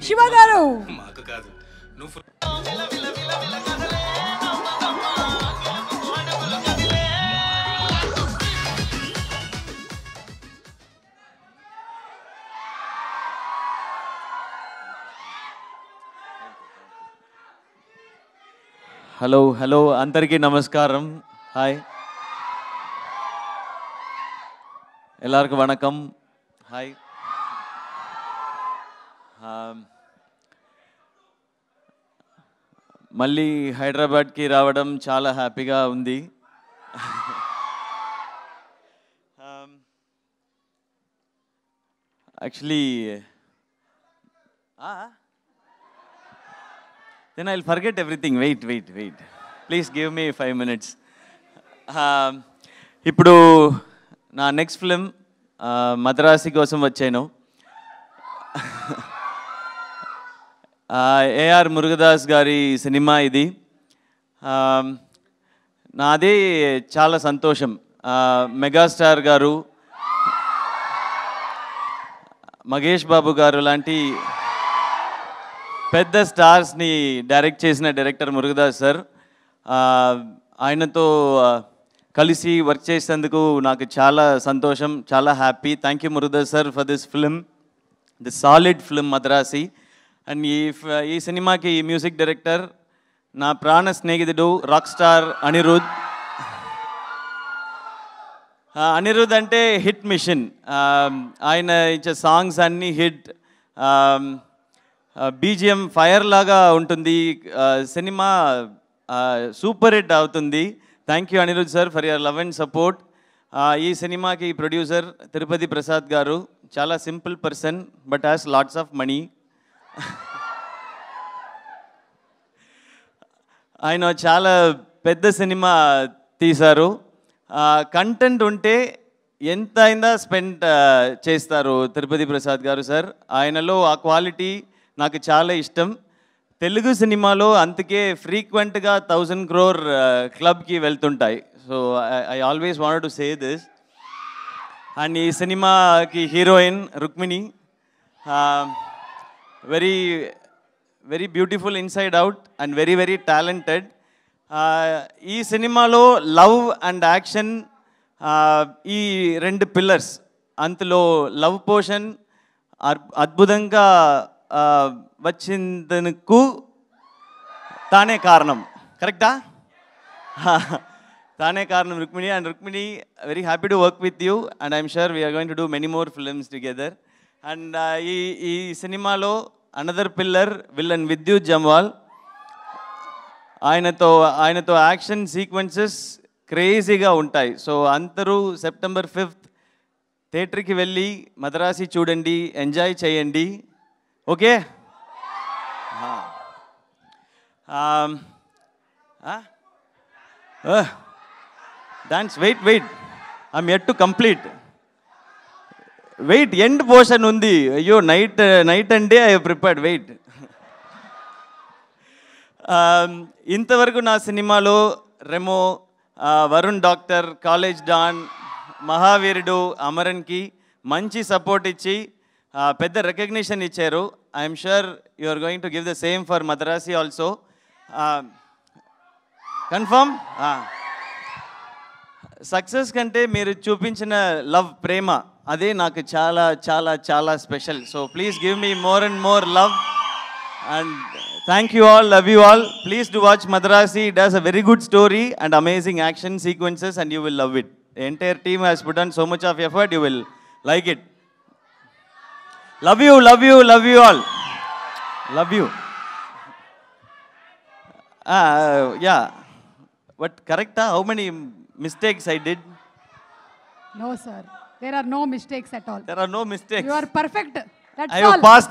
శివ గారు. మాకు కాదు నువ్వు హలో అందరికీ నమస్కారం. హాయ్, எல்லாருக்கும் வணக்கம். హాయ్. మళ్ళీ హైదరాబాద్కి రావడం చాలా హ్యాపీగా ఉంది. Actually then I'll forget everything. Wait. Please give me 5 minutes. ఇప్పుడు నా నెక్స్ట్ ఫిలిం మద్రాసి కోసం వచ్చాను. ఏఆర్ మురుగదాస్ గారి సినిమా ఇది. నాదే చాలా సంతోషం. మెగాస్టార్ గారు, మహేష్ బాబు గారు లాంటి పెద్ద స్టార్స్ని డైరెక్ట్ చేసిన డైరెక్టర్ మురుగదాస్ సార్. ఆయనతో కలిసి వర్క్ చేసేందుకు నాకు చాలా సంతోషం, చాలా happy. Thank you Murugadoss sir for this film, the solid film Madrasi. And ఈ సినిమాకి మ్యూజిక్ డైరెక్టర్ నా ప్రాణ స్నేహితుడు రాక్ స్టార్ అనిరుద్. అనిరుద్ అంటే హిట్ మిషన్. ఆయన ఇచ్చే సాంగ్స్ అన్నీ హిట్. బీజిఎం ఫైర్ లాగా ఉంటుంది. సినిమా సూపర్ హిట్ అవుతుంది. Thank you Anirudh sir for your love and support. ఈ సినిమాకి ప్రొడ్యూసర్ తిరుపతి ప్రసాద్ గారు చాలా simple person but has lots of money. ఆయన చాలా పెద్ద సినిమా తీశారు. కంటెంట్ ఉంటే ఎంత అయినా స్పెండ్ చేస్తారు తిరుపతి ప్రసాద్ గారు సార్. ఆయనలో ఆ క్వాలిటీ నాకు చాలా ఇష్టం. తెలుగు సినిమాలో అందుకే ఫ్రీక్వెంట్గా 1000 crore క్లబ్కి వెళ్తుంటాయి. So I always wanted to say this. And ఈ సినిమాకి heroine Rukmini, very very beautiful inside out and very talented. ఈ సినిమాలో లవ్ అండ్ యాక్షన్, ఈ 2 పిల్లర్స్, అందులో లవ్ పోర్షన్ అద్భుతంగా వచ్చిందనుకు తానే కారణం. కరెక్టా? తానే కారణం Rukmini. And Rukmini, very happy to work with you and I'm sure we're going to do many more films together. And ఈ సినిమాలో అనదర్ పిల్లర్ విల్లన్ విద్యుత్ జమ్వాల్. ఆయనతో యాక్షన్ సీక్వెన్సెస్ క్రేజీగా ఉంటాయి. సో అందరూ September 5th థియేటర్కి వెళ్ళి మద్రాసి చూడండి, ఎంజాయ్ చేయండి. Okay? Dance. Wait I'm yet to complete. Wait, end portion ఉంది. అయ్యో, నైట్ అంటే ఐ ప్రిపేర్డ్. వెయిట్. ఇంతవరకు నా సినిమాలో Remo, Varun doctor, college don, Mahaveerudu, అమరన్కి మంచి సపోర్ట్ ఇచ్చి పెద్ద రికగ్నిషన్ ఇచ్చారు. I'm sure you are going to give the same for Madharaasi also. Confirm? Success కంటే మీరు చూపించిన లవ్, ప్రేమ, అదే నాకు చాలా చాలా చాలా special. So please give me more and more love. And thank you all, love you all. Please do watch Madrasi. It has a very good story and amazing action sequences and you will love it. The entire team has put on so much of effort, you will like it. Love you all. Love you. Yeah. What, correct? How many mistakes I did? No sir, there are no mistakes at all. There are no mistakes. You are perfect. That's I have all. passed